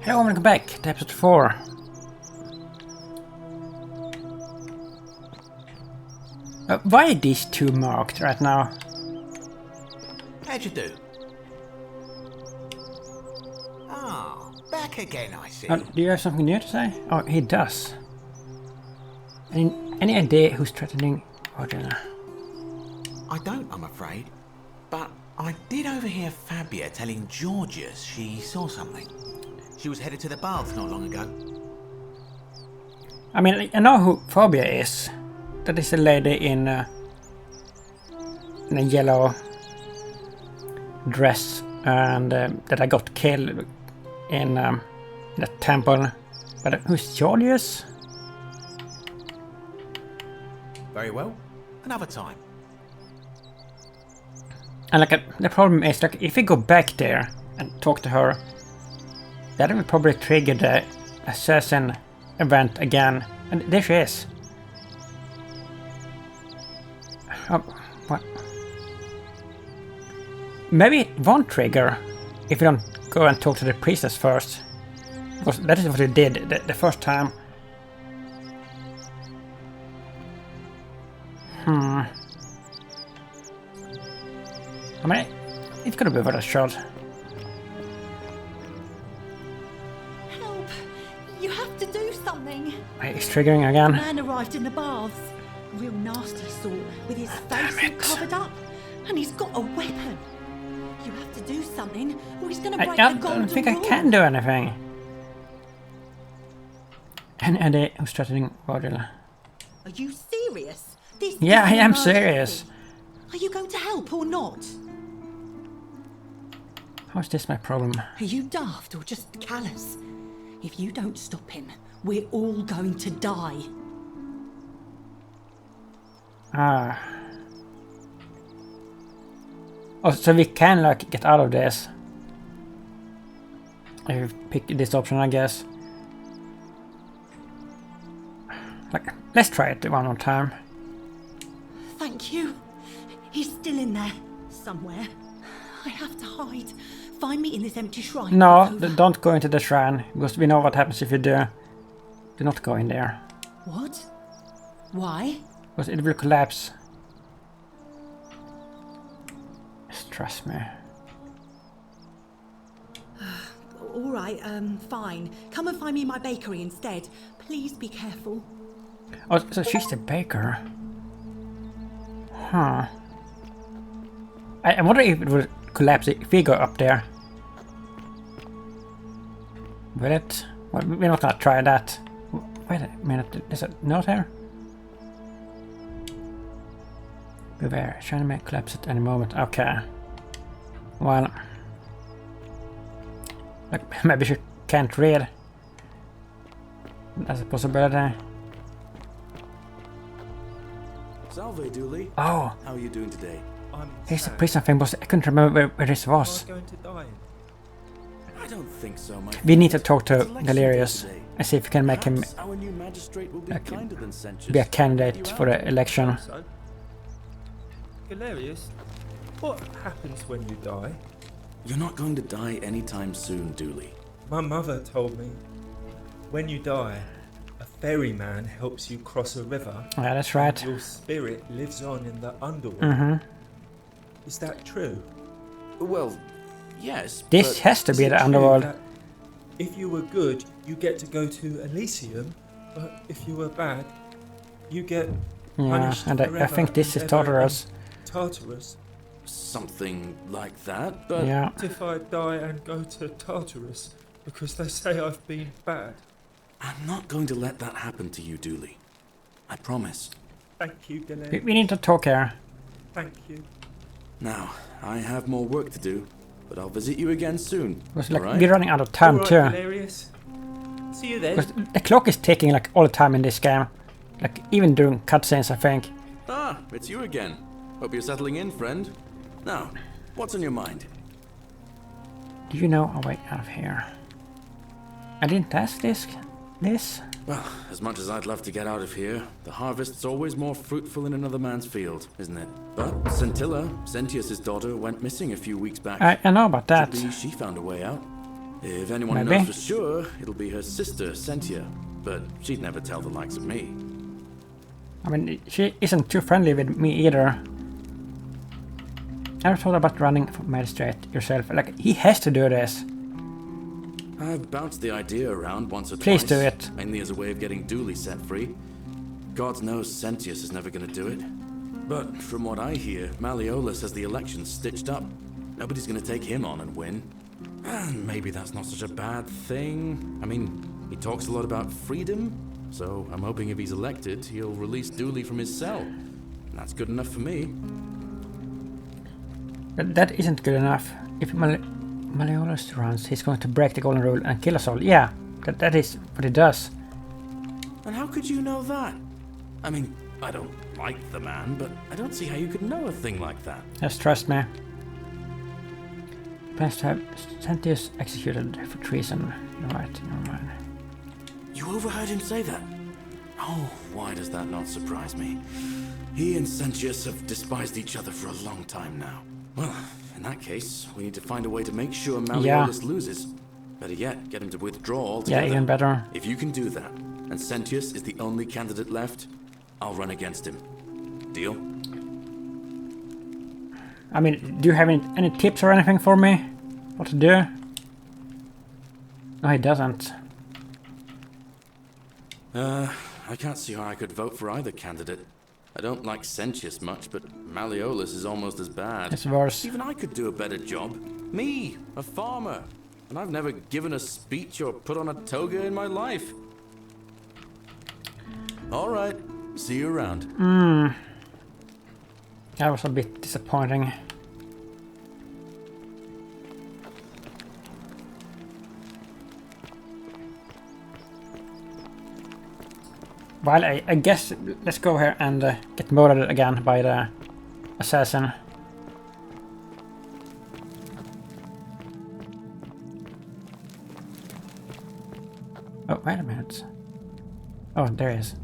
Hello and welcome back to episode 4. Why are these two marked right now? How'd you do? Ah, back again, I see. Do you have something new to say? Oh, he does. Any idea who's threatening Arjuna? I don't, I'm afraid. But I did overhear Fabia telling Georgius she saw something. She was headed to the baths not long ago. I mean, I know who Fabia is. That is the lady in a yellow dress and that I got killed in the temple. But who's Georgius? Very well. Another time. And like the problem is, like, if we go back there and talk to her, that will probably trigger the assassin event again. And there she is. Oh, what? Maybe it won't trigger if you don't go and talk to the priestess first. Because that is what we did the first time. I mean, it's gonna be worth a shot. Help! You have to do something! It's triggering again. The man arrived in the baths. Real nasty sort, with his face all covered up. And he's got a weapon. You have to do something, or he's gonna break the golden I don't think rule. I can do anything. And who's threatening Arjuna? Are you serious? This Yeah, is I an am emergency. serious. Are you going to help or not? How's this my problem? Are you daft or just callous? If you don't stop him, we're all going to die. Ah. Oh, so we can like get out of this. If we pick this option, I guess. Like, let's try it one more time. Thank you. He's still in there, somewhere. I have to hide. Find me in this empty shrine. No, It's over. don't go into the shrine, because we know what happens if you do. Do not go in there, What? Why? because it will collapse. Just trust me. All right, fine. Come and find me in my bakery instead. Please be careful. Oh, so she's the baker. Huh. I wonder if it will collapse if we go up there. Will it? Well, we're not gonna try that. Wait a minute, there's a note here? Beware, trying to collapse at any moment. Okay. Well. Like, maybe she can't read. That's a possibility. Salve, Dooley. Oh, How are you doing today? here's the prison thing, but I couldn't remember where this was. Going to die. I don't think so, my We need to friend. talk to It's election day Delirious today. and see if we can make him Perhaps our new magistrate will be like, kinder than Sentius. be a candidate for the election. So, Galerius, what happens when you die? You're not going to die anytime soon, Dooley. My mother told me, when you die, a ferryman helps you cross a river. Yeah, that's right. Your spirit lives on in the underworld. Mm-hmm. Is that true? Well, yes, This but has to Is be it the true underworld. that if you were good, you get to go to Elysium, but if you were bad, you get Yeah, punished and I forever think this is and ever Tartarus. in Tartarus. something like that, but Yeah. What if I die and go to Tartarus because they say I've been bad? I'm not going to let that happen to you, Dooley. I promise. Thank you, We Galerius. need to talk here. Thank you. Now, I have more work to do, but I'll visit you again soon. Because like alright? we're running out of time All too. right, Galerius. See you then. Because the clock is ticking like all the time in this game. Like even during cutscenes, I think. Ah, it's you again. Hope you're settling in, friend. Now, what's on your mind? Do you know a way out of here? I didn't ask this. Well, as much as I'd love to get out of here, the harvest's always more fruitful in another man's field, isn't it? But Scintilla, Sentius' daughter, went missing a few weeks back. I know about that. Should be she found a way out. If anyone Maybe. knows for sure, it'll be her sister, Cynthia. But she'd never tell the likes of me. I mean, she isn't too friendly with me either. Ever thought about running for magistrate yourself? Like, he has to do this. I've bounced the idea around once or Please twice. do it. Mainly as a way of getting Dooley set free. God knows Sentius is never going to do it. But from what I hear, Malleolus has the election stitched up. Nobody's going to take him on and win. And maybe that's not such a bad thing. I mean, he talks a lot about freedom. So I'm hoping if he's elected, he'll release Dooley from his cell. And that's good enough for me. But that isn't good enough. If Malleolus runs, he's going to break the golden rule and kill us all. Yeah, that is what he does. And how could you know that? I mean, I don't like the man, but I don't see how you could know a thing like that. Just trust me. Plans to have Sentius executed for treason. You're right, never mind. You overheard him say that? Oh, why does that not surprise me? He and Sentius have despised each other for a long time now. Well, in that case, we need to find a way to make sure Malleolus loses. Better yet, get him to withdraw altogether. Yeah, even better. If you can do that, and Sentius is the only candidate left, I'll run against him. Deal? I mean, do you have any tips or anything for me? What to do? No, he doesn't. I can't see how I could vote for either candidate. I don't like Sentius much, but Malleolus is almost as bad. It's worse. Even I could do a better job. Me, a farmer. And I've never given a speech or put on a toga in my life. All right. See you around. That was a bit disappointing. Well, I guess let's go here and get murdered again by the assassin. Oh, wait a minute. Oh, there he is.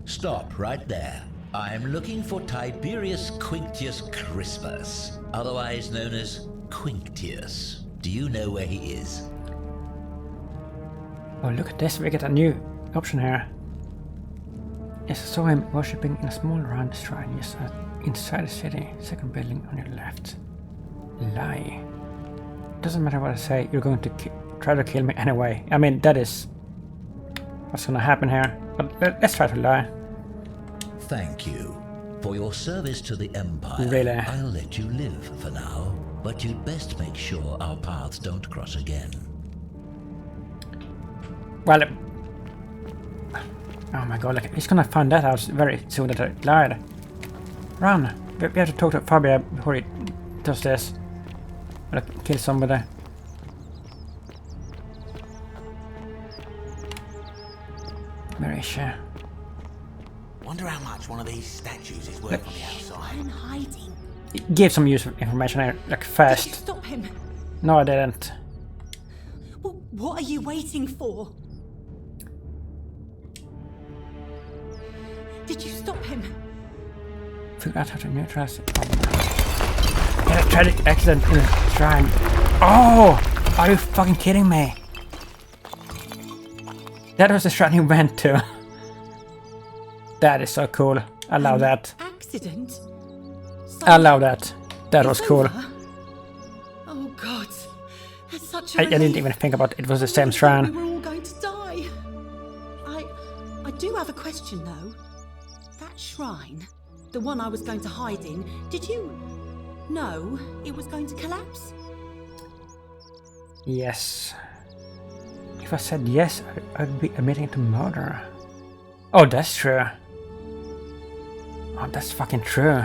Stop right there. I'm looking for Tiberius Quinctius Crispus, otherwise known as Quinctius. Do you know where he is? Oh, look at this, we get a new option here. Yes, I saw him worshipping in a small round shrine just inside the city, second building on your left. Lie. Doesn't matter what I say, you're going to try to kill me anyway. I mean, that is what's gonna happen here. But let's try to lie. Thank you. For your service to the Empire, Really? I'll let you live for now, but you'd best make sure our paths don't cross again. Well, oh my god, like, he's gonna find that out very soon that I lied. Run! We have to talk to Fabia before he does this. Like, kill somebody. Where is she? Wonder how much one of these statues is worth on the outside. I'm hiding. Give some useful information here, like, Did you fast. stop him? No, I didn't. Well, what are you waiting for? Did you stop him? Figure out how to neutralize it. Oh. Had a tragic accident in the shrine. Oh! Are you fucking kidding me? That was the shrine he went to. That is so cool. I love that. Accident? So I love that. That was it's cool. over? Oh God, that's such a I didn't relief. even think about it. It was the I same really thought shrine. We were all going to die. I do have a question though. That shrine, the one I was going to hide in, did you know it was going to collapse? Yes. If I said yes, I'd be admitting to murder. Oh, that's true. Oh, that's fucking true.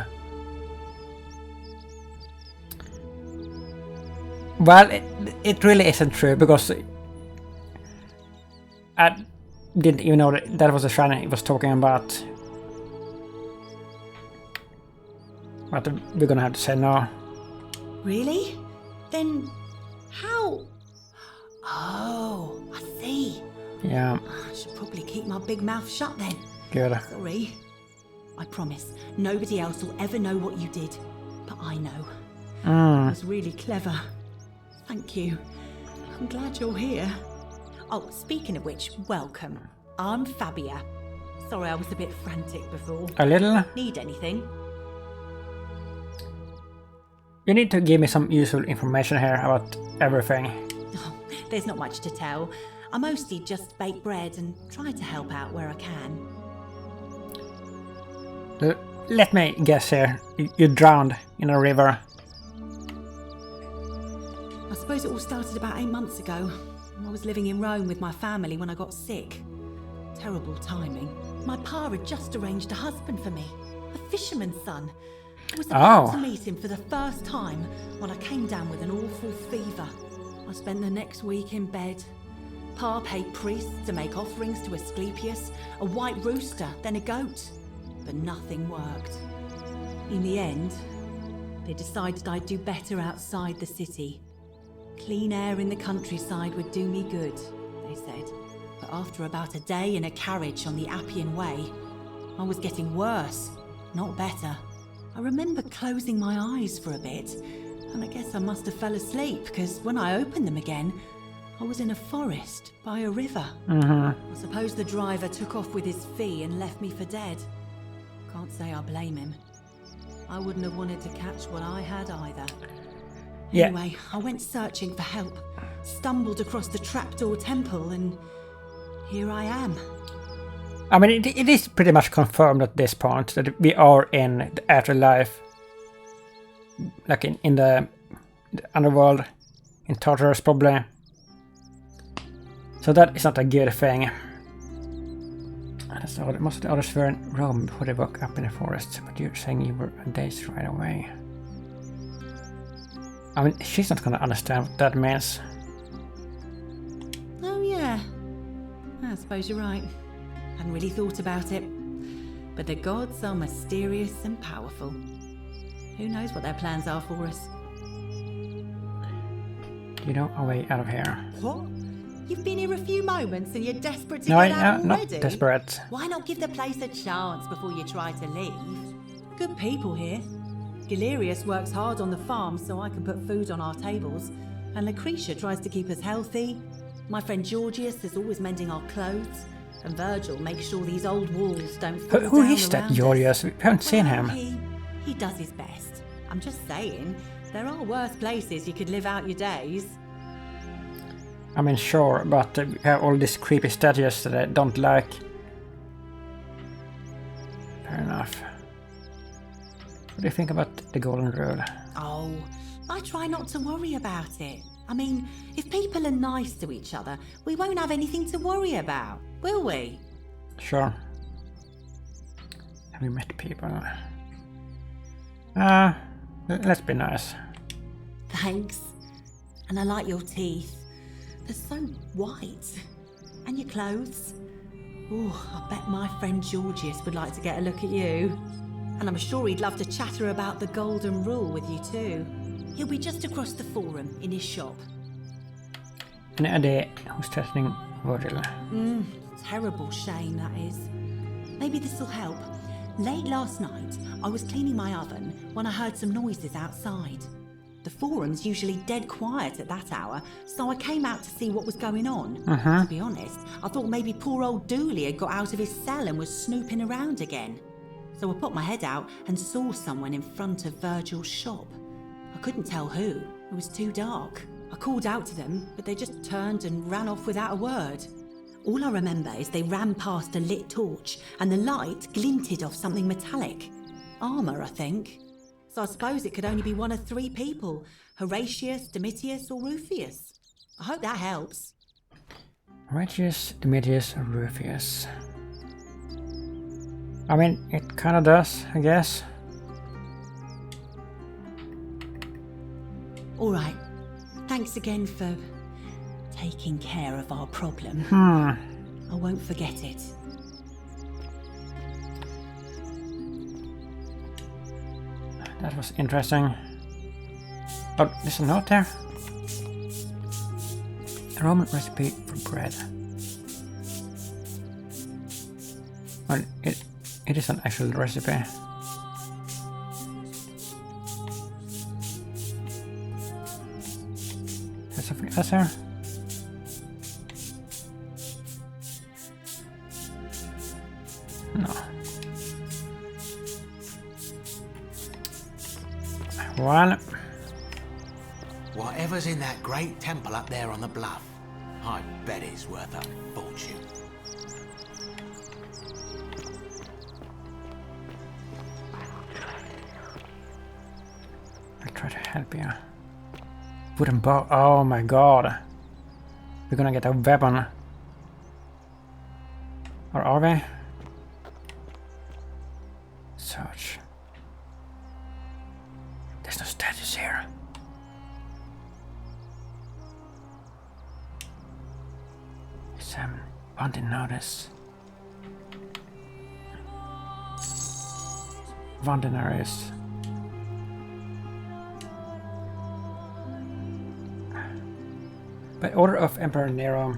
Well, it really isn't true because I didn't even know that was the shrine he was talking about. But we're gonna have to say no. Really? Then how? Oh, I see. Yeah, I should probably keep my big mouth shut then. good. Sorry. I promise, nobody else will ever know what you did. But I know. It was really clever. Thank you. I'm glad you're here. Oh, speaking of which, welcome. I'm Fabia. Sorry I was a bit frantic before. A little? Need anything? You need to give me some useful information here about everything. Oh, there's not much to tell. I mostly just bake bread and try to help out where I can. Let me guess here. You drowned in a river. I suppose it all started about 8 months ago. I was living in Rome with my family when I got sick. Terrible timing. My pa had just arranged a husband for me. A fisherman's son. I was about to meet him for the first time when I came down with an awful fever. I spent the next week in bed. Pa paid priests to make offerings to Asclepius, a white rooster, then a goat. But nothing worked. In the end, they decided I'd do better outside the city. Clean air in the countryside would do me good, they said. But after about a day in a carriage on the Appian Way, I was getting worse, not better. I remember closing my eyes for a bit, and I guess I must have fell asleep, because when I opened them again, I was in a forest by a river. I suppose the driver took off with his fee and left me for dead. Can't say I blame him. I wouldn't have wanted to catch what I had either. Yeah. Anyway, I went searching for help, stumbled across the trapdoor temple, and here I am. I mean, it is pretty much confirmed at this point that we are in the afterlife. Like in the underworld, in Tartarus probably. So that is not a good thing. So most of the others were in Rome before they woke up in the forest, but you're saying you were a day's ride away. I mean, she's not gonna understand what that means. Oh yeah, I suppose you're right. Hadn't really thought about it. But the gods are mysterious and powerful. Who knows what their plans are for us? You know a way out of here. What? You've been here a few moments and you're desperate to No, get out I'm not already? desperate. Why not give the place a chance before you try to leave? Good people here. Galerius works hard on the farm so I can put food on our tables, and Lucretia tries to keep us healthy. My friend Georgius is always mending our clothes, and Virgil makes sure these old walls don't fall down. Who is that, around us. Georgius? We haven't seen him. He does his best. I'm just saying, there are worse places you could live out your days. I mean, sure, but we have all these creepy statues that I don't like. Fair enough. What do you think about the golden rule? Oh, I try not to worry about it. I mean, if people are nice to each other, we won't have anything to worry about, will we? Sure. Have you met people? Let's be nice. Thanks. And I like your teeth. They're so white. And your clothes. Oh, I bet my friend Georgius would like to get a look at you. And I'm sure he'd love to chatter about the golden rule with you too. He'll be just across the forum in his shop. Any idea who's threatening Virgil? Terrible shame, that is. Maybe this'll help. Late last night, I was cleaning my oven when I heard some noises outside. The forum's usually dead quiet at that hour, so I came out to see what was going on. To be honest, I thought maybe poor old Dooley had got out of his cell and was snooping around again. So I put my head out and saw someone in front of Virgil's shop. I couldn't tell who, it was too dark. I called out to them, but they just turned and ran off without a word. All I remember is they ran past a lit torch and the light glinted off something metallic. Armour, I think. So I suppose it could only be one of 3 people. Horatius, Domitius or Rufius. I hope that helps. Horatius, Domitius, or Rufius. I mean, it kinda does, I guess. Alright. Thanks again for taking care of our problem. I won't forget it. That was interesting. Oh, there's a note there. A Roman recipe for bread. Well, it is an actual recipe. there something else here? No. Well, Whatever's in that great temple up there on the bluff, I bet it's worth a fortune. I'll try to help you. Wooden bow. Oh my god. We're gonna get a weapon. Or are we? Search. There's no statues here. Examine. Wanted notice. Vandenaries. By order of Emperor Nero,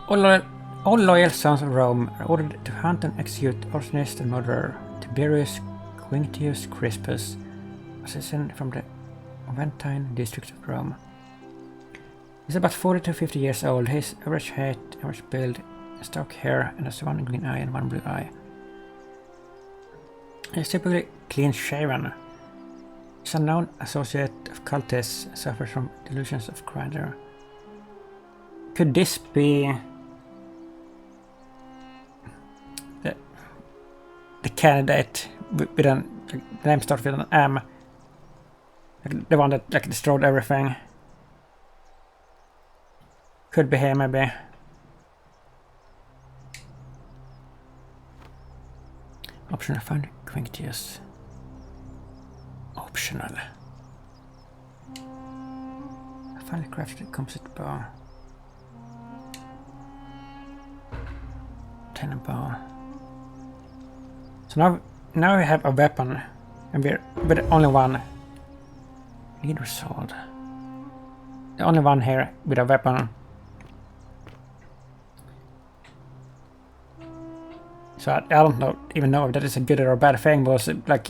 all loyal sons of Rome are ordered to hunt and execute arsonist and murderer Tiberius Quinctius Crispus, assassin from the Aventine district of Rome. He's about 40 to 50 years old. His average height, average build, stock hair, and has one green eye and one blue eye. He's typically clean shaven. He's a known associate of cultists, suffers from delusions of grandeur. Could this be the candidate with an the name starts with an M? Like the one that like destroyed everything. Could be here maybe. Optional find Quinctius. Optional. I finally crafted a composite bow. Tenon bow. So now we have a weapon, and we're the only one. Leader sword. The only one here with a weapon. So I don't even know if that is a good or a bad thing, but like,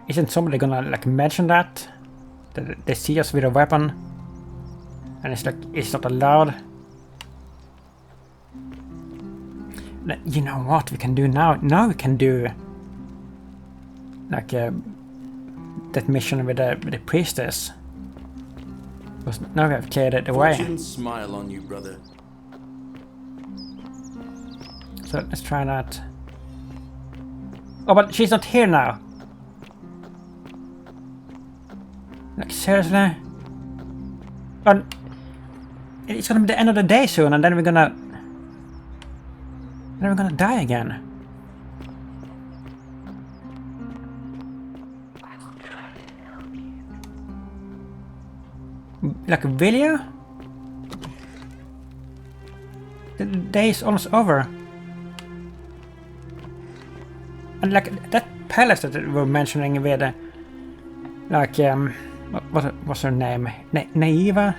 isn't somebody gonna like mention that they see us with a weapon, and it's like it's not allowed? You know what we can do now? Now we can do like that mission with the priestess. Because now we have cleared it away. Fortune smile on you, brother. So let's try that. Oh, but she's not here now. Like seriously? But it's gonna be the end of the day soon, and then we're gonna die again. Like Villia? The day is almost over. And like that palace that we were mentioning with like what was her name? Neva?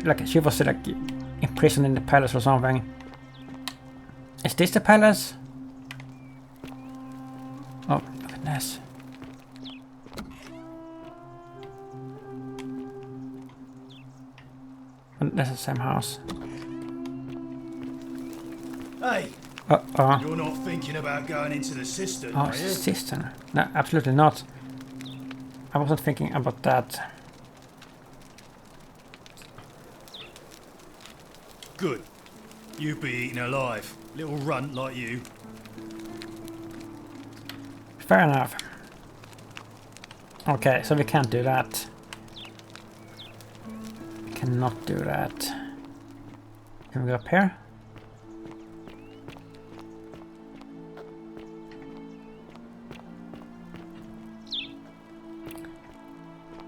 Like she was like imprisoned in the palace or something. Is this the palace? Oh, look at this. And that's the same house. Hey, Uh-oh. you're not thinking about going into the cistern, Oh, are you? cistern. No, absolutely not. I wasn't thinking about that. Good. You'd be eaten alive. Little runt like you. Fair enough. Okay, so we can't do that. We cannot do that. Can we go up here?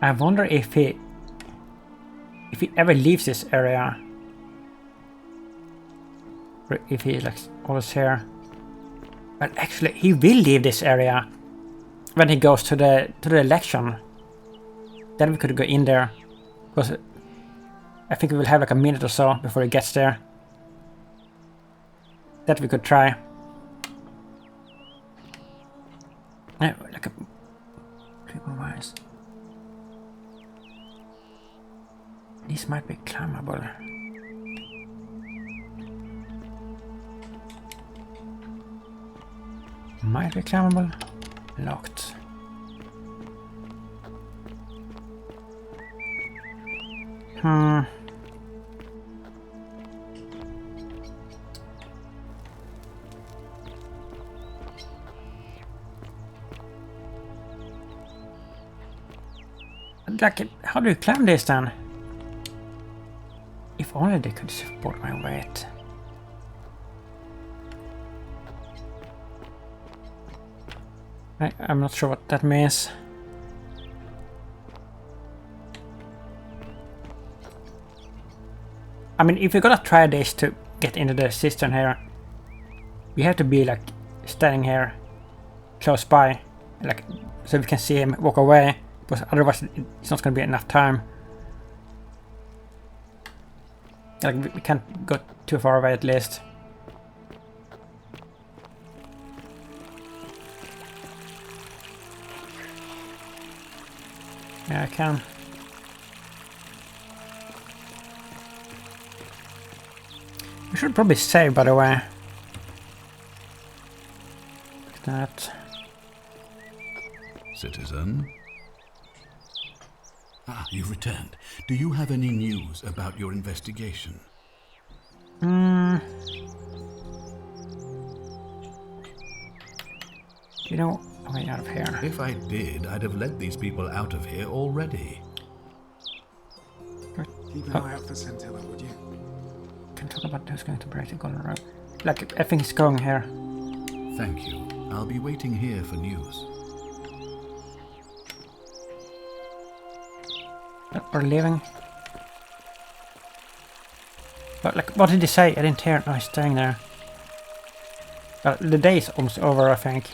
I wonder if he ever leaves this area. Or if he like always here. But actually he will leave this area when he goes to the election. Then we could go in there. Because I think we will have like a minute or so before he gets there. That we could try. Like a triple wise. This might be climbable. Might be climbable. Locked. Like, how do you climb this then? If only they could support my weight. I'm not sure what that means. I mean, if you're gonna try this to get into the cistern here, you have to be like standing here close by, like so we can see him walk away, because otherwise it's not gonna be enough time. Like we can't go too far away at least. Yeah, I can. We should probably save, by the way. Like that. Citizen? Ah, you've returned. Do you have any news about your investigation? You know, a way out of here. If I did, I'd have let these people out of here already. Keep an eye out for Scintilla, would you? Can talk about who's going to break the golden rope. Like, I think it's going here. Thank you. I'll be waiting here for news. We're leaving. But like, what did he say? I didn't hear. No, he's staying there. The day is almost over, I think.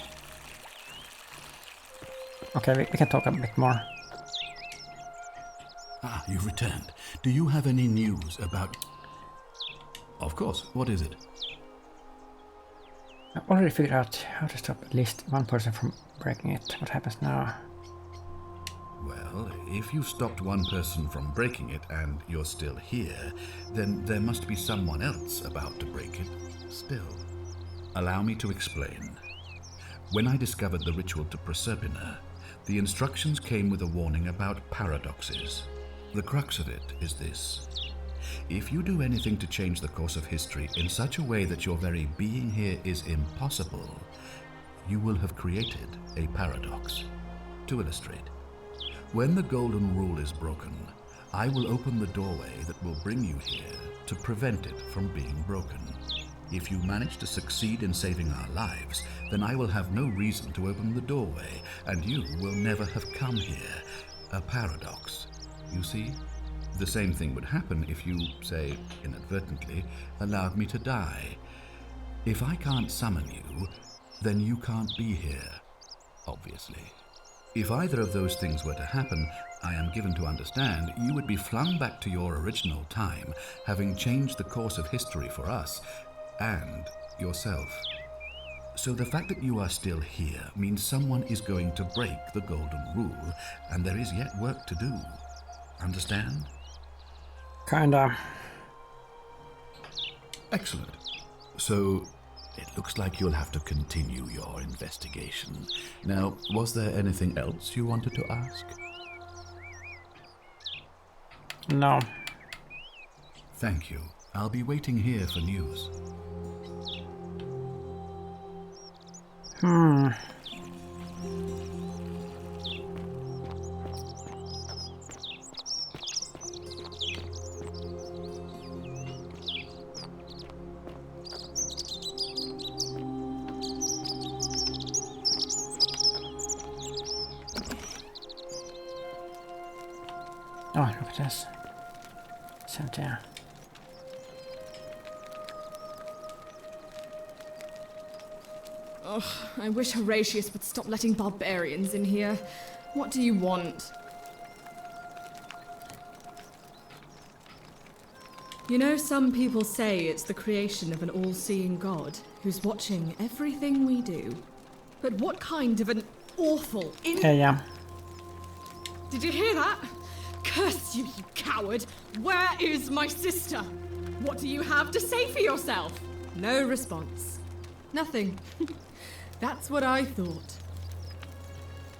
Okay, we can talk a bit more. Ah, you've returned. Do you have any news about... Of course. What is it? I already figured out how to stop at least one person from breaking it. What happens now? Well, if you stopped one person from breaking it and you're still here, then there must be someone else about to break it still. Allow me to explain. When I discovered the ritual to Proserpina, the instructions came with a warning about paradoxes. The crux of it is this. If you do anything to change the course of history in such a way that your very being here is impossible, you will have created a paradox. To illustrate, when the golden rule is broken, I will open the doorway that will bring you here to prevent it from being broken. If you manage to succeed in saving our lives, then I will have no reason to open the doorway, and you will never have come here. A paradox, you see? The same thing would happen if you, say, inadvertently, allowed me to die. If I can't summon you, then you can't be here, obviously. If either of those things were to happen, I am given to understand you would be flung back to your original time, having changed the course of history for us and yourself. So the fact that you are still here means someone is going to break the golden rule, and there is yet work to do. Understand? Kinda. Excellent. So, it looks like you'll have to continue your investigation. Now, was there anything else you wanted to ask? No. Thank you. I'll be waiting here for news. Oh, look at this. Cynthia. Ugh, I wish Horatius would stop letting barbarians in here. What do you want? You know, some people say it's the creation of an all-seeing god who's watching everything we do. But what kind of an awful Yeah. Did you hear that? Curse you, you coward! Where is my sister? What do you have to say for yourself? No response. Nothing. That's what I thought.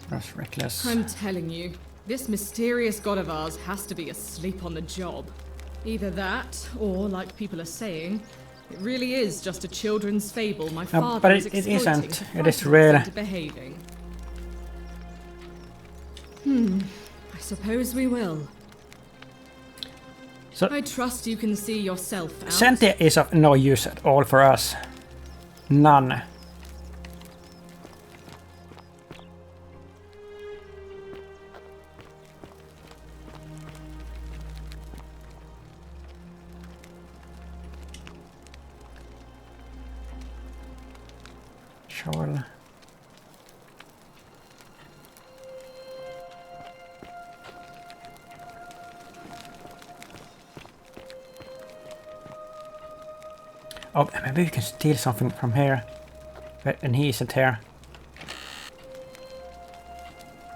That's reckless. I'm telling you, this mysterious god of ours has to be asleep on the job. Either that, or like people are saying, it really is just a children's fable my father but is it exploiting isn't. to It is frighten us real. into behaving. I suppose we will. So I trust you can see yourself out. Sentia is of no use at all for us. None. Shovel. Oh, maybe we can steal something from here. And he isn't here.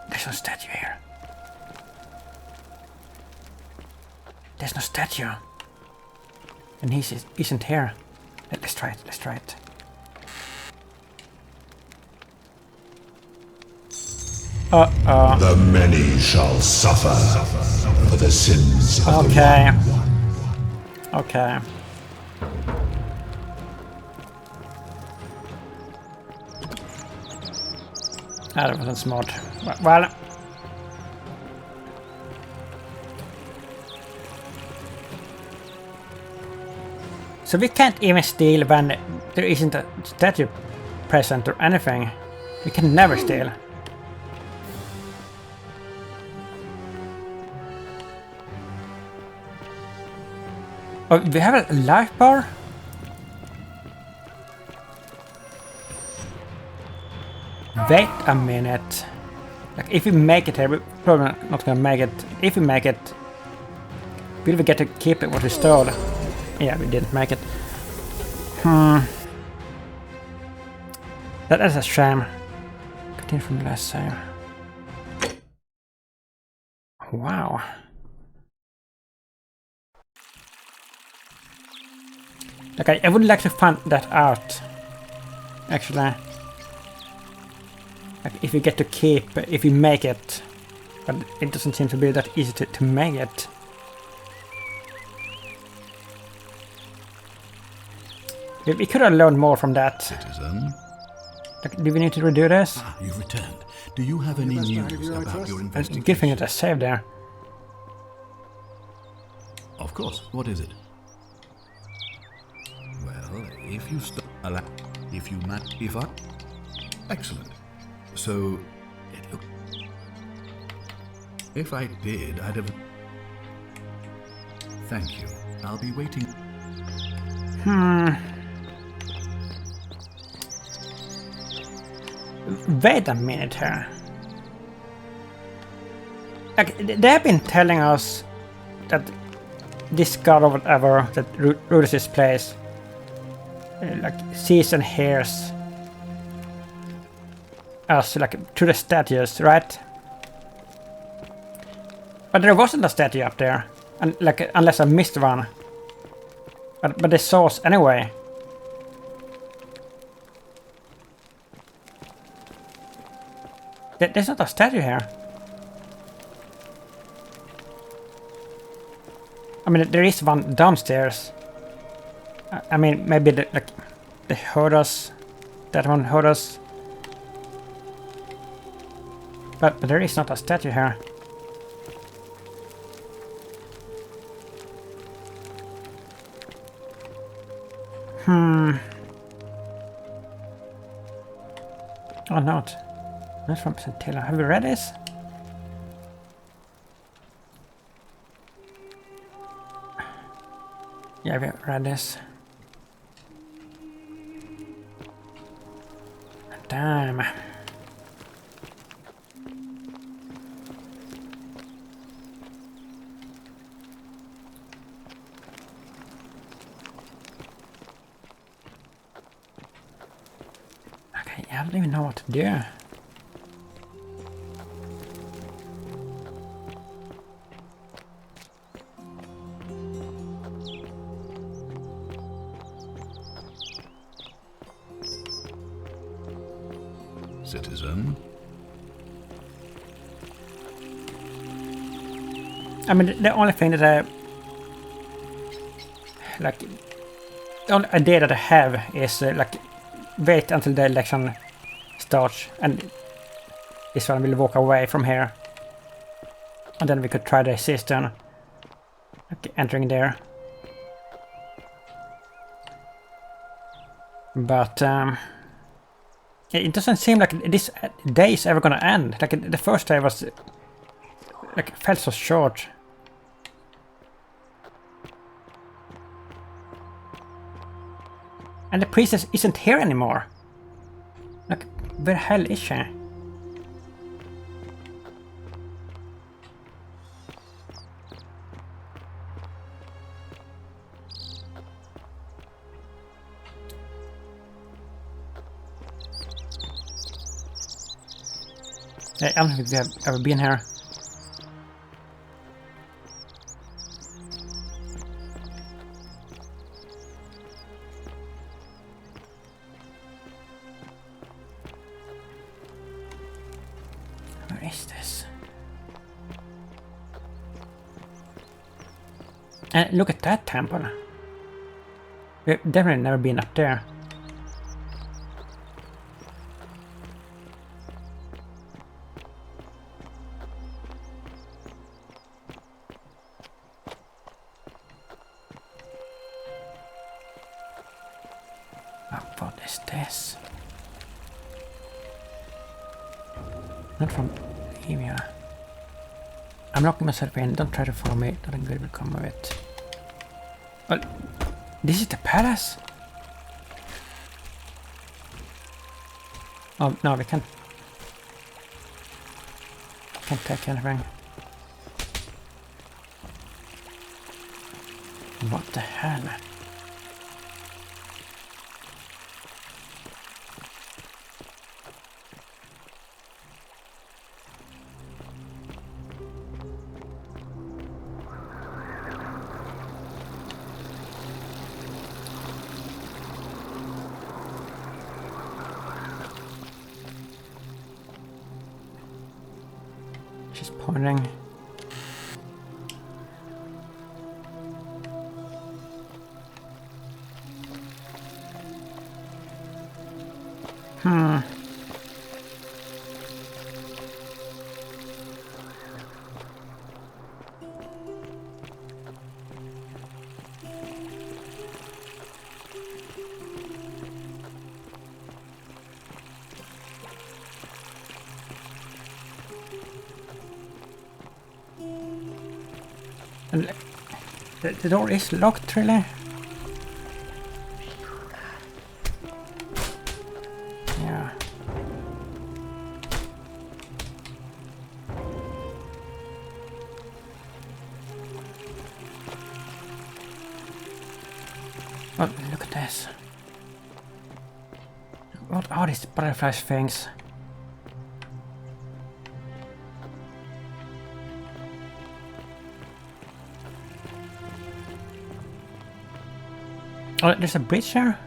There's no statue here. There's no statue. And he isn't here. Let's try it, let's try it. Uh-oh. The many shall suffer for the sins of the one. Okay. That wasn't smart. Well. So we can't even steal when there isn't a statue present or anything. We can never steal. Oh, we have a life bar? Wait a minute. Like, if we make it here, we're probably not gonna make it. If we make it, will we get to keep it what we stole? Yeah, we didn't make it. That is a shame. Continue from the last save. Wow. Okay, I would like to find that out. Actually. Like, if we get to keep, if we make it. But it doesn't seem to be that easy to make it. We could have learned more from that. Citizen. Like, do we need to redo this? Ah, you've returned. Do you have any news about your investigation? Good thing that I saved there. Of course. What is it? Well, if you if I... Excellent. So, if I did, I'd have... Thank you. I'll be waiting. Wait a minute here. Like, they have been telling us that this god or whatever that rules this place like sees and hears us like through the statues, right? But there wasn't a statue up there, and like unless I missed one. But they saw us anyway. There's not a statue here. I mean, there is one downstairs. I mean, maybe they heard us. That one heard us. But there is not a statue here. Oh, not. That's from Centilla. Have you read this? Yeah, we read this. Damn. Okay, I don't even know what to do. citizen. I mean, the only thing that the only idea that I have is wait until the election starts and this one will walk away from here. And then we could try the cistern. Entering there. But it doesn't seem like this day is ever gonna end. Like the first day was felt so short. And the princess isn't here anymore. Like, where the hell is she? I don't think we have ever been here. Where is this? And look at that temple. We've definitely never been up there. What is this? Not from Fabia. I'm locking myself in. Don't try to follow me. Nothing good will come of it. Well, this is the palace? Oh, no, we can't take anything. What the hell? She's pointing. And the door is locked, really? Yeah. Oh, look at this. What are these butterfly things? Oh, there's a bridge here?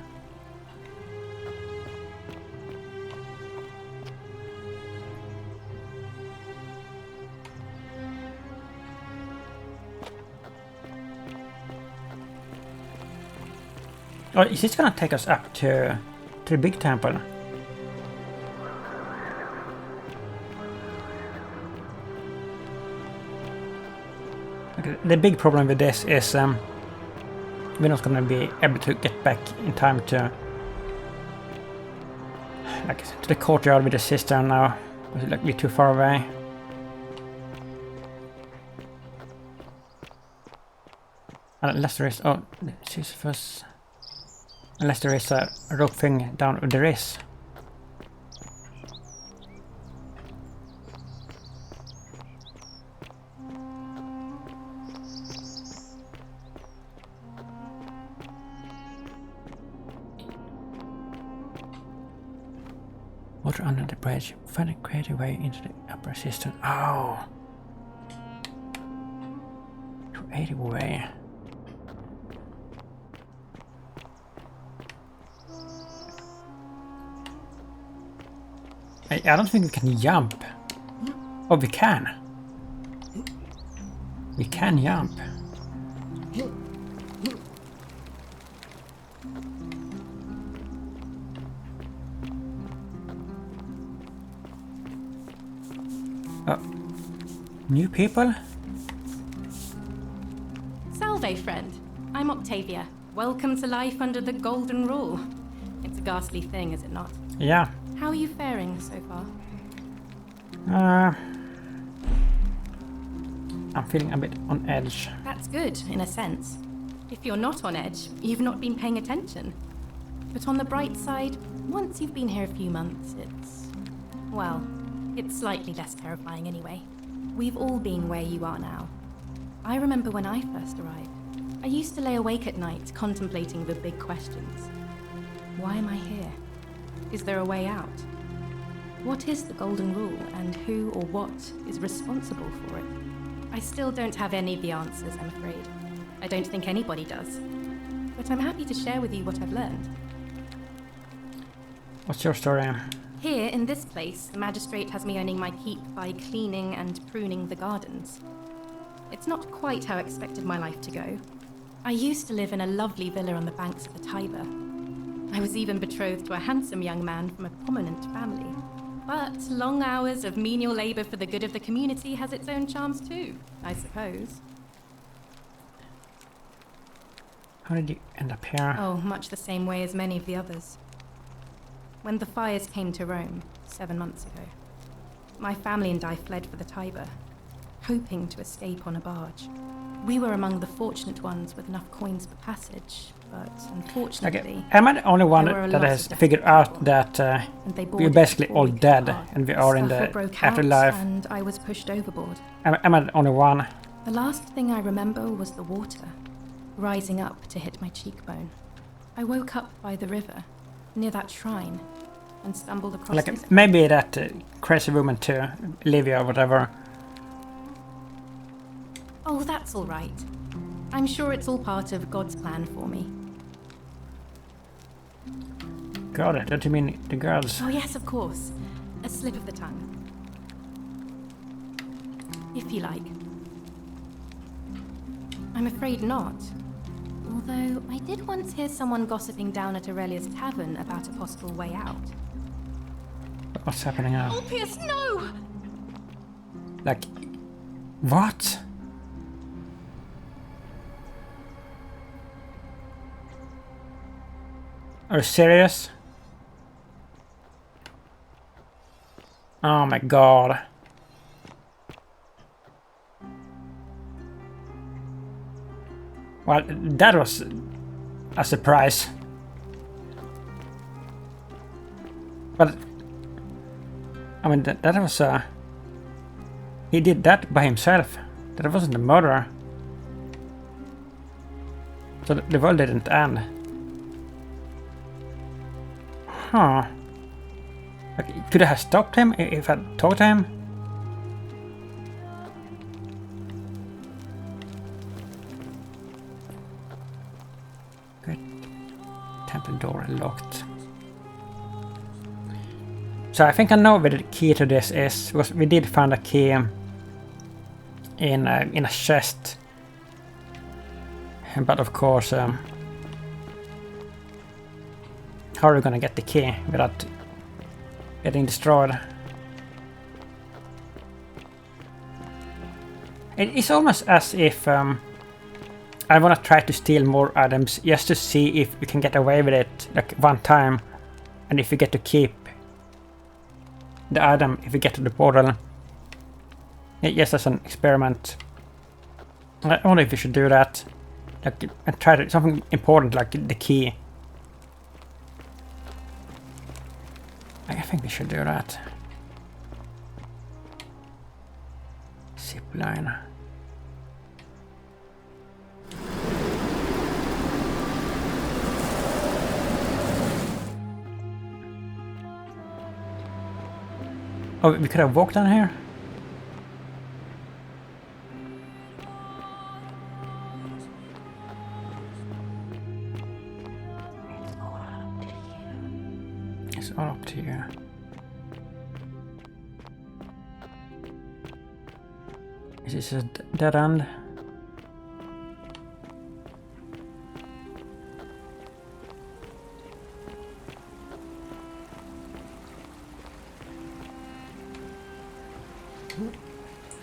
Oh, is this gonna take us up to the big temple? Okay, the big problem with this is we're not gonna be able to get back in time to the courtyard with the cistern now. It'll be too far away. Unless there is Sisyphus. Unless there is a rope thing down. There is. Water under the bridge. Find a creative way into the upper cistern. Oh! Creative way. I don't think we can jump. Oh, we can. We can jump. Oh. New people? Salve, friend. I'm Octavia. Welcome to life under the Golden Rule. It's a ghastly thing, is it not? Yeah. How are you faring so far? I'm feeling a bit on edge. That's good, in a sense. If you're not on edge, you've not been paying attention. But on the bright side, once you've been here a few months, it's slightly less terrifying anyway. We've all been where you are now. I remember when I first arrived. I used to lay awake at night contemplating the big questions. Why am I here? Is there a way out? What is the Golden Rule, and who or what is responsible for it? I still don't have any of the answers, I'm afraid. I don't think anybody does. But I'm happy to share with you what I've learned. What's your story? Here, in this place, the magistrate has me earning my keep by cleaning and pruning the gardens. It's not quite how I expected my life to go. I used to live in a lovely villa on the banks of the Tiber. I was even betrothed to a handsome young man from a prominent family. But long hours of menial labor for the good of the community has its own charms too, I suppose. How did you end up here? Oh, much the same way as many of the others. When the fires came to Rome 7 months ago, my family and I fled for the Tiber, hoping to escape on a barge. We were among the fortunate ones with enough coins for passage, but unfortunately... Okay. Am I the only one that has figured out that we're basically all dead and we are in the afterlife? And I was pushed overboard. Am I the only one? The last thing I remember was the water, rising up to hit my cheekbone. I woke up by the river, near that shrine, and stumbled across this. Maybe that crazy woman too, Livia or whatever. Oh, that's all right. I'm sure it's all part of God's plan for me. God, don't you mean the girls? Oh yes, of course. A slip of the tongue. If you like. I'm afraid not. Although, I did once hear someone gossiping down at Aurelia's tavern about a possible way out. What's happening now? Ulpius, no! Like, what? Are you serious? Oh my god. Well, that was a surprise. But I mean, that was he did that by himself. That wasn't a murder. So the world didn't end. Huh. Like, could I have stopped him if I talked to him? Good. Temple door locked. So I think I know where the key to this is, because we did find a key in a chest. But of course, how are we gonna get the key without getting destroyed? It's almost as if I wanna try to steal more items just to see if we can get away with it like one time, and if we get to keep the item if we get to the portal. Yes, as an experiment. I wonder if we should do that. Like, and try to something important like the key. I think we should do that. Zip line. Oh, we could have walked down here? It's all up to you. Is this a dead end?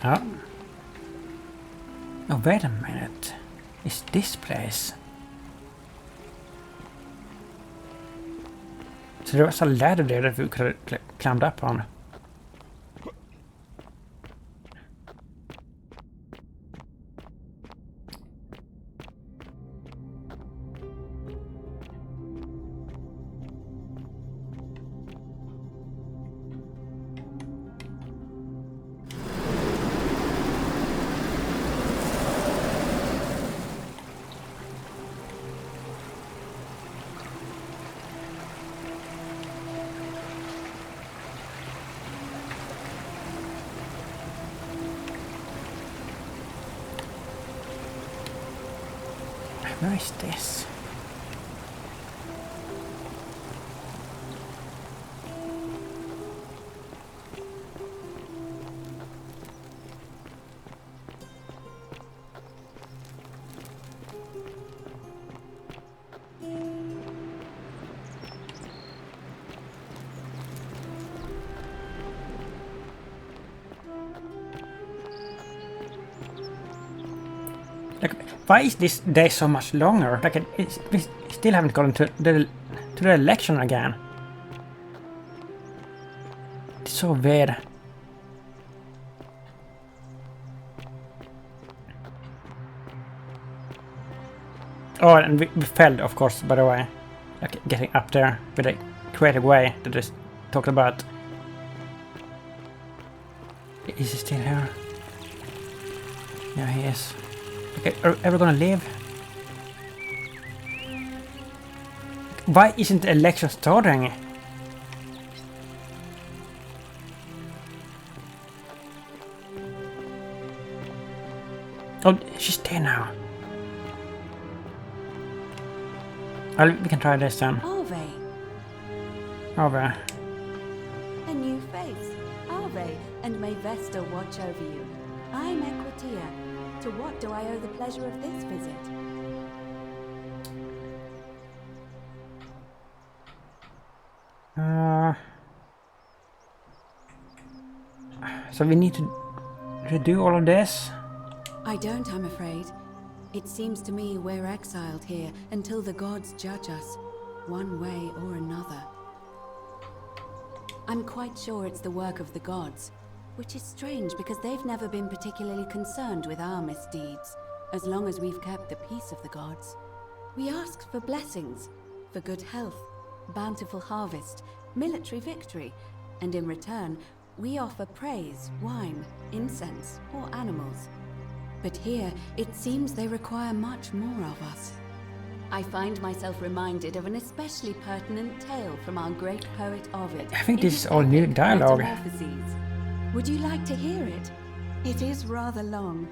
Oh. Oh, wait a minute. It's this place. So there was a ladder there that we could have climbed up on. Where is this? Like, why is this day so much longer? Like, we still haven't gotten to the election again. It's so weird. Oh, and we failed, of course, by the way. Like, getting up there with a creative way that I talked about. Is he still here? Yeah, he is. Okay, are we gonna leave? Why isn't the election starting? Oh, she's there now. We can try this then. Ave. Over. A new face. Ave, and may Vesta watch over you. I'm Equitia. To what do I owe the pleasure of this visit? So we need to redo all of this? I don't, I'm afraid. It seems to me we're exiled here until the gods judge us, one way or another. I'm quite sure it's the work of the gods, which is strange because they've never been particularly concerned with our misdeeds, as long as we've kept the peace of the gods. We ask for blessings, for good health, bountiful harvest, military victory, and in return, we offer praise, wine, incense, or animals. But here, it seems they require much more of us. I find myself reminded of an especially pertinent tale from our great poet Ovid. I think this is all new dialogue. Metamorphoses. Would you like to hear it? It is rather long.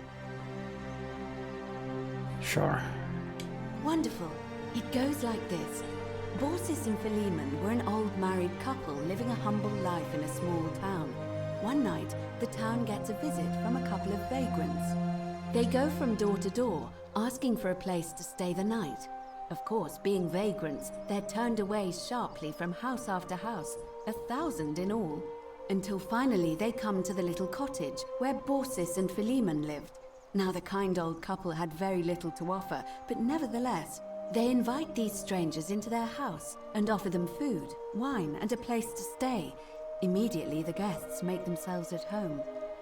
Sure. Wonderful. It goes like this. Baucis and Philemon were an old married couple living a humble life in a small town. One night, the town gets a visit from a couple of vagrants. They go from door to door, asking for a place to stay the night. Of course, being vagrants, they're turned away sharply from house after house, 1,000 in all, until finally they come to the little cottage where Baucis and Philemon lived. Now the kind old couple had very little to offer, but nevertheless, they invite these strangers into their house and offer them food, wine, and a place to stay. Immediately the guests make themselves at home.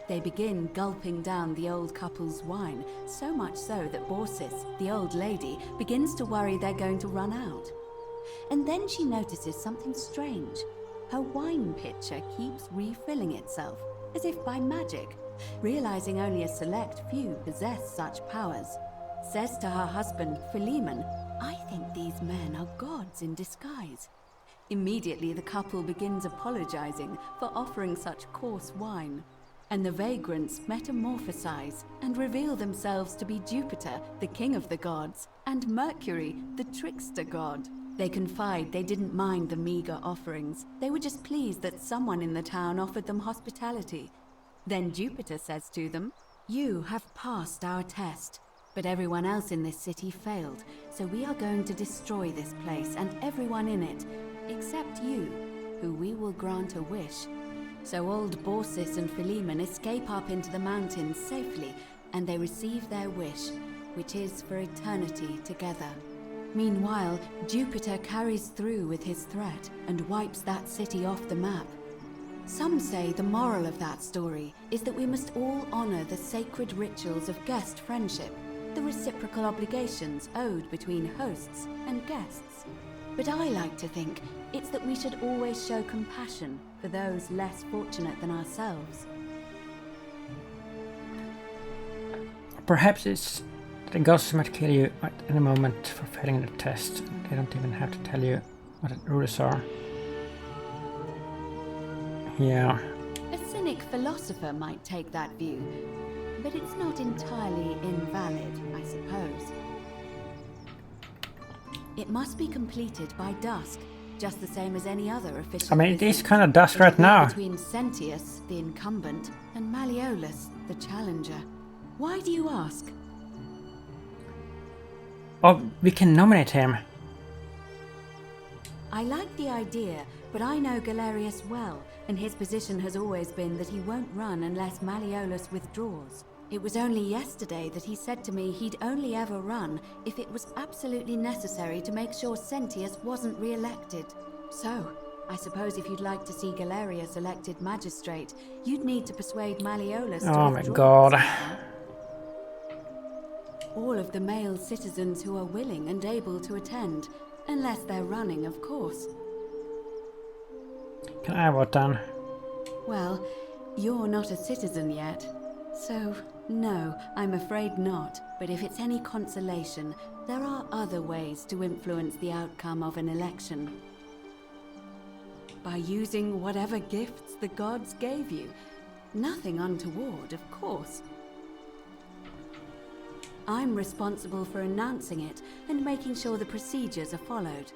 They begin gulping down the old couple's wine, so much so that Baucis, the old lady, begins to worry they're going to run out. And then she notices something strange. Her wine pitcher keeps refilling itself, as if by magic. Realizing only a select few possess such powers, says to her husband, Philemon, "I think these men are gods in disguise." Immediately the couple begins apologizing for offering such coarse wine, and the vagrants metamorphosize and reveal themselves to be Jupiter, the king of the gods, and Mercury, the trickster god. They confide they didn't mind the meager offerings. They were just pleased that someone in the town offered them hospitality. Then Jupiter says to them, You have passed our test, but everyone else in this city failed, so we are going to destroy this place and everyone in it, except you, who we will grant a wish. So old Baucis and Philemon escape up into the mountains safely, and they receive their wish, which is for eternity together. Meanwhile, Jupiter carries through with his threat and wipes that city off the map. Some say the moral of that story is that we must all honor the sacred rituals of guest friendship, the reciprocal obligations owed between hosts and guests. But I like to think it's that we should always show compassion for those less fortunate than ourselves. Perhaps it's the gods might kill you at any moment for failing the test. They don't even have to tell you what the rules are. Yeah. A cynic philosopher might take that view, but it's not entirely invalid, I suppose. It must be completed by dusk, just the same as any other official. I mean, it is kind of dusk right now. Between Sentius, the incumbent, and Malleolus, the challenger. Why do you ask? Oh, we can nominate him. I like the idea, but I know Galerius well, and his position has always been that he won't run unless Malleolus withdraws. It was only yesterday that he said to me he'd only ever run if it was absolutely necessary to make sure Sentius wasn't re-elected. So, I suppose if you'd like to see Galerius elected magistrate, you'd need to persuade Malleolus to withdraw. Oh my god. All of the male citizens who are willing and able to attend, unless they're running, of course. Can I vote then? Well, you're not a citizen yet, so no, I'm afraid not. But if it's any consolation, there are other ways to influence the outcome of an election. By using whatever gifts the gods gave you. Nothing untoward, of course. I'm responsible for announcing it and making sure the procedures are followed.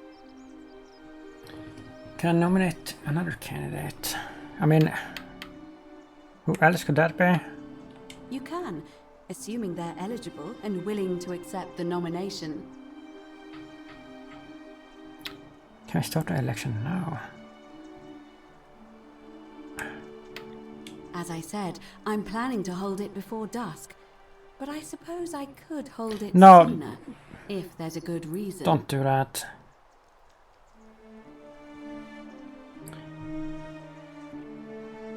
Can I nominate another candidate? I mean, who else could that be? You can, assuming they're eligible and willing to accept the nomination. Can I start the election now? As I said, I'm planning to hold it before dusk. But I suppose I could hold it sooner, if there's a good reason. Don't do that.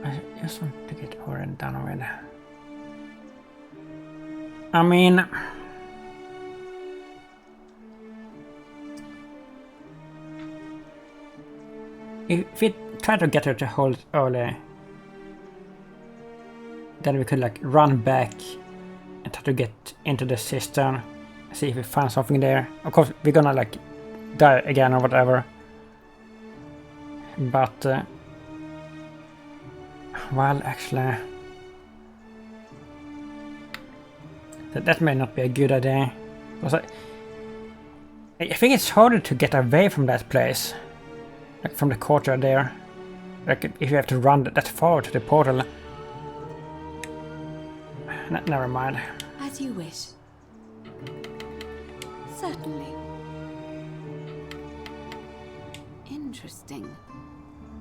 I just want to get over and done with. I mean... If we try to get her to hold it early, then we could like run back and try to get into the cistern, see if we find something there. Of course, we're gonna like die again or whatever. But well, actually, that may not be a good idea. Because I think it's harder to get away from that place, like from the courtyard there. Like if you have to run that far to the portal. Never mind. As you wish. Certainly. Interesting.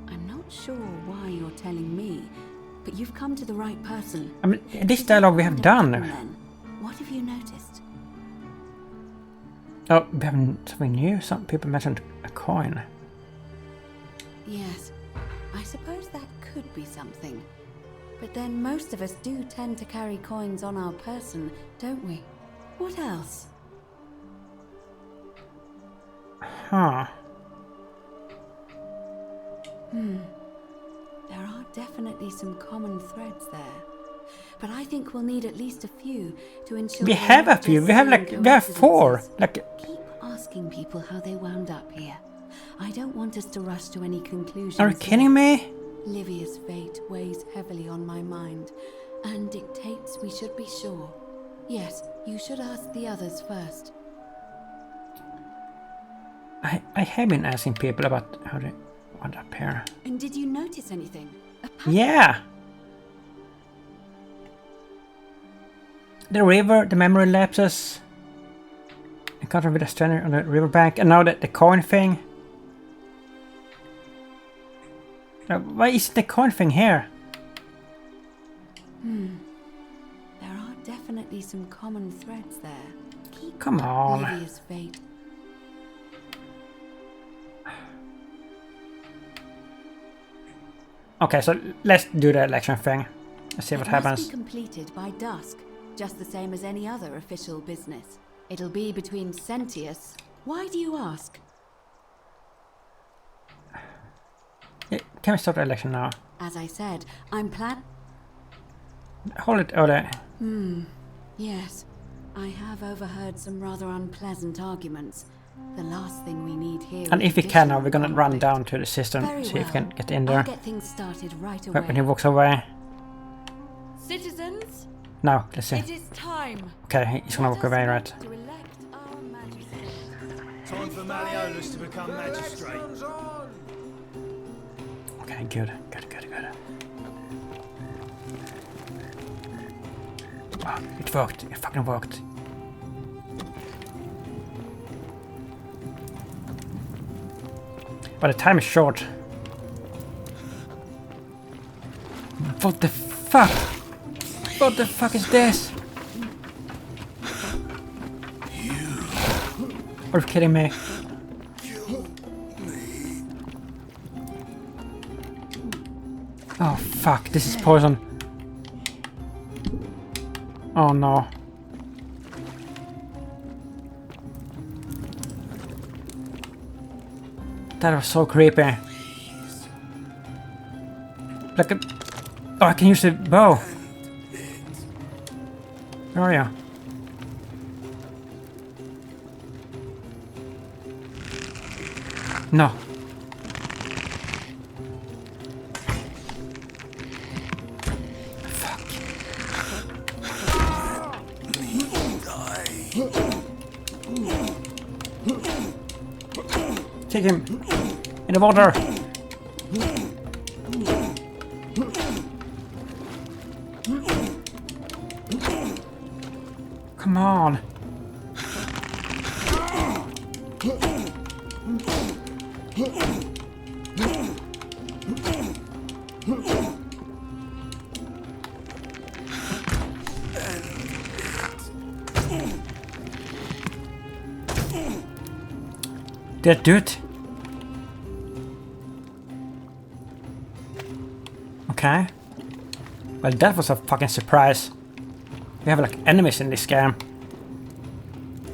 I'm not sure why you're telling me, but you've come to the right person. I mean, this dialogue we have done. Then, what have you noticed? Oh, we have something new. Some people mentioned a coin. Yes, I suppose that could be something. But then most of us do tend to carry coins on our person, don't we? What else? Huh. There are definitely some common threads there. But I think we'll need at least a few to ensure... We have a few. We have 4. Like... Keep asking people how they wound up here. I don't want us to rush to any conclusions. Are you kidding me? Livia's fate weighs heavily on my mind, and dictates we should be sure. Yes, you should ask the others first. I have been asking people about how they wound up here. And did you notice anything? Yeah! the river, the memory lapses. Encounter with a stranger on the riverbank, and now the coin thing. Why isn't the coin thing here? There are definitely some common threads there. Come on. Previous fate. Okay, so let's do the election thing. Let's see what happens. Must be completed by dusk, just the same as any other official business. It'll be between Sentius. Why do you ask? Yeah, can we start the election now? As I said, I'm Hold it, Ole. Yes. I have overheard some rather unpleasant arguments. The last thing we need here. And if we can now, we're gonna run down to the system, see if we can get in there. I'll get things started right away. When he walks away. Citizens, No, let's see. it is time. Okay, he's gonna walk away, right? To elect our magistrate. Time for Malleolus to become magistrate. Okay, good. Oh, it worked. It fucking worked. But the time is short. What the fuck? What the fuck is this? Are you kidding me? Oh fuck, this is poison. Oh no. That was so creepy. Like a... Oh, I can use the bow. Where are you? No. Take him in the water. Come on. Did I do it? Okay. Well, that was a fucking surprise. We have like enemies in this game.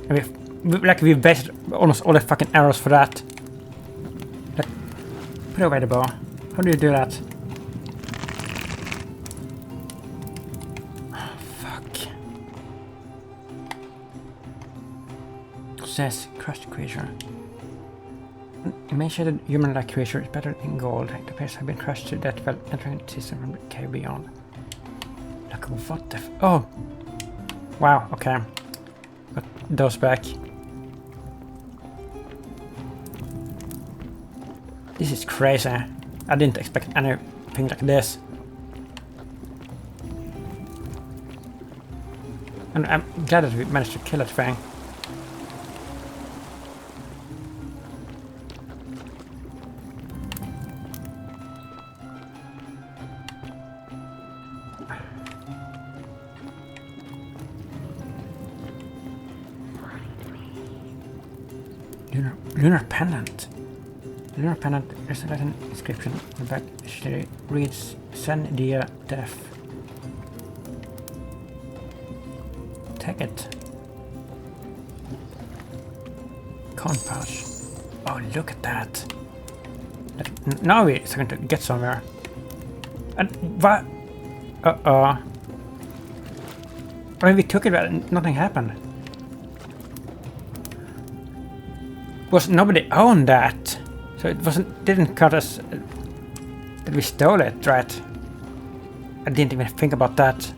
And we've wasted almost all the fucking arrows for that. Like, put away the bow. How do you do that? Oh, fuck. What's this? Crushed creature. Emaciated human-like creature is better than gold. The players have been crushed to death while entering the system from the cave beyond. Look, what the oh! Wow, okay. Got those back. This is crazy. I didn't expect anything like this. And I'm glad that we managed to kill that thing. Lunar pendant. Lunar pendant is a Latin inscription on the back. It reads "Sen dia death." Take it. Corn pouch. Oh, look at that. Now we're going to get somewhere. And what? I mean, we took it, but nothing happened. Was nobody owned that, so it didn't cut us that we stole it, right? I didn't even think about that.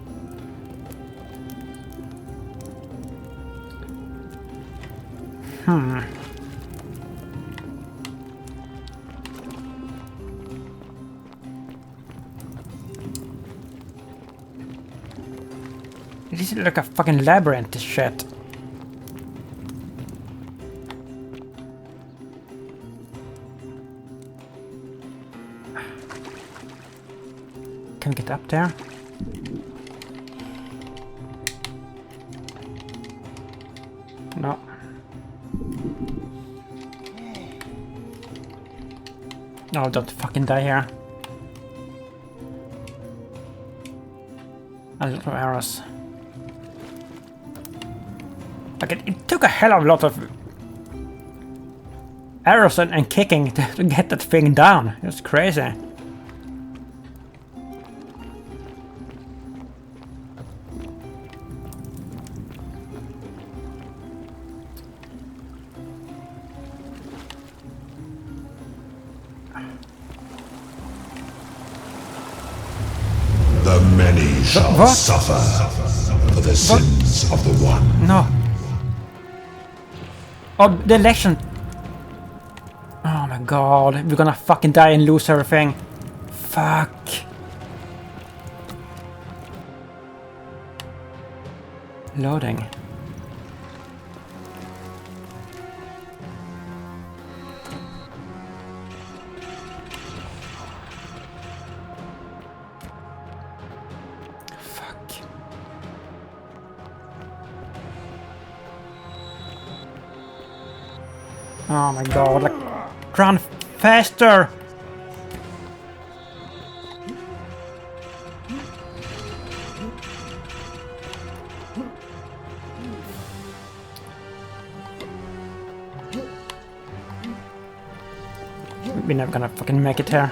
It This is like a fucking labyrinth, this shit. Can we get up there? No. No, don't fucking die here. A lot of arrows. Like it took a hell of a lot of arrows and kicking to get that thing down. It's crazy. The many shall suffer for the sins of the one. No. Oh, the election. Oh my god, we're gonna fucking die and lose everything. Fuck. Loading. Oh my god, like, run faster! We're never gonna fucking make it here.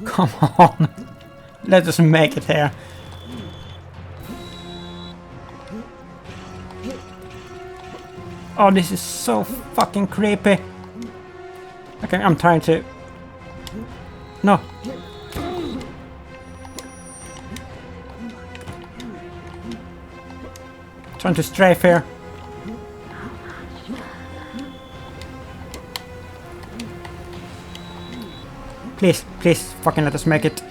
Come on! Let us make it here. Oh, this is so fucking creepy. Okay, I'm trying to... No. Trying to strafe here. Please, please, fucking let us make it.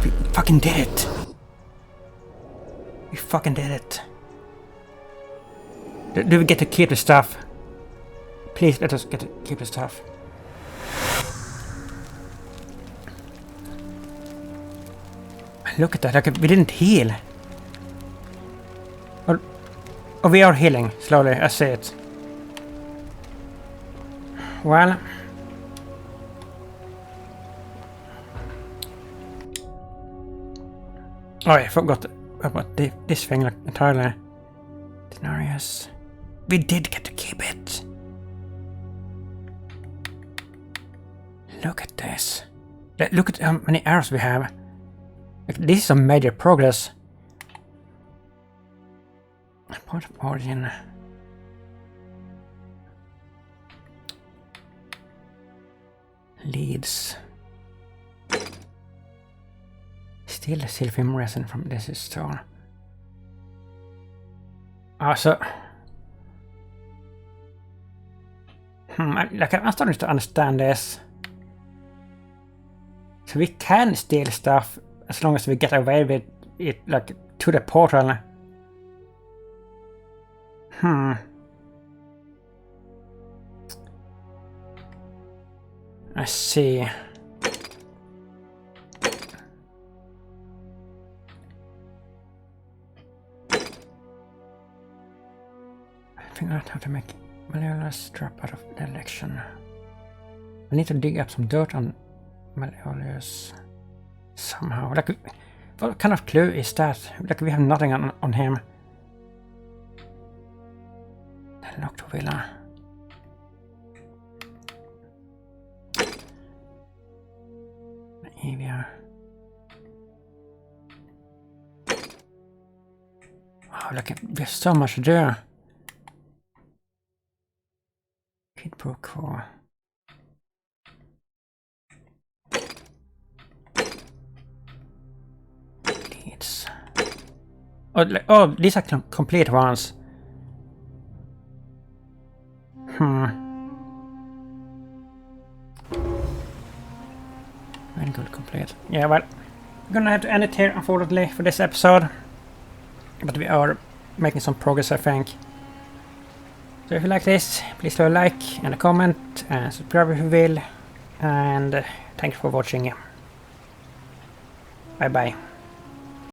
We fucking did it. We fucking did it. Do we get to keep the stuff? Please let us get to keep the stuff. Look at that, like we didn't heal. Oh, we are healing slowly, I see it. Well. Oh, I forgot about this thing like entirely. Denarius. We did get to keep it. Look at this. Look at how many arrows we have. Like, this is some major progress. Point of origin. Leads. Still a silphium resin from this stone. Also, I'm starting to understand this. So we can steal stuff as long as we get away with it, like, to the portal. I see. I think I have to make Malleolus drop out of the election. I need to dig up some dirt on Malleolus somehow. Like, what kind of clue is that? Like, we have nothing on him. The locked villa. Evia. Oh, look, there's so much there. Kid Pro Core. Leads. Oh, these are complete ones. Very good, complete. Yeah, well, I'm gonna have to end it here, unfortunately, for this episode. But we are making some progress, I think. So if you like this, please leave a like and a comment, and subscribe if you will. And thank you for watching. Bye bye.